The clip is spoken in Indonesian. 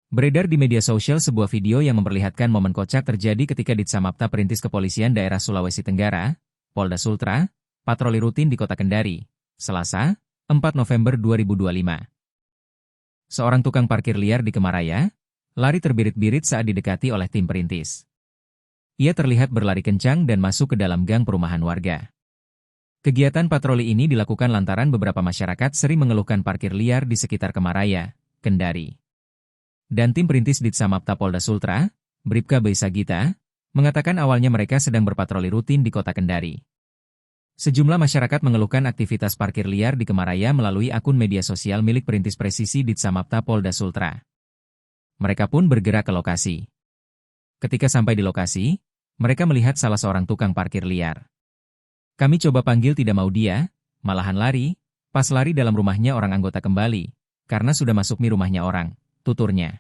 Beredar di media sosial sebuah video yang memperlihatkan momen kocak terjadi ketika Ditsamapta Perintis Kepolisian Daerah Sulawesi Tenggara, Polda Sultra, patroli rutin di Kota Kendari, Selasa, 4 November 2025. Seorang tukang parkir liar di Kemaraya, lari terbirit-birit saat didekati oleh tim perintis. Ia terlihat berlari kencang dan masuk ke dalam gang perumahan warga. Kegiatan patroli ini dilakukan lantaran beberapa masyarakat sering mengeluhkan parkir liar di sekitar Kemaraya, Kendari. Dan tim perintis Ditsamapta Polda Sultra, Bribka B. Sagita, mengatakan awalnya mereka sedang berpatroli rutin di Kota Kendari. Sejumlah masyarakat mengeluhkan aktivitas parkir liar di Kemaraya melalui akun media sosial milik Perintis Presisi Ditsamapta Polda Sultra. Mereka pun bergerak ke lokasi. Ketika sampai di lokasi, mereka melihat salah seorang tukang parkir liar. Kami coba panggil tidak mau dia, malahan lari, pas lari dalam rumahnya orang anggota kembali, karena sudah masuk rumahnya orang, tuturnya.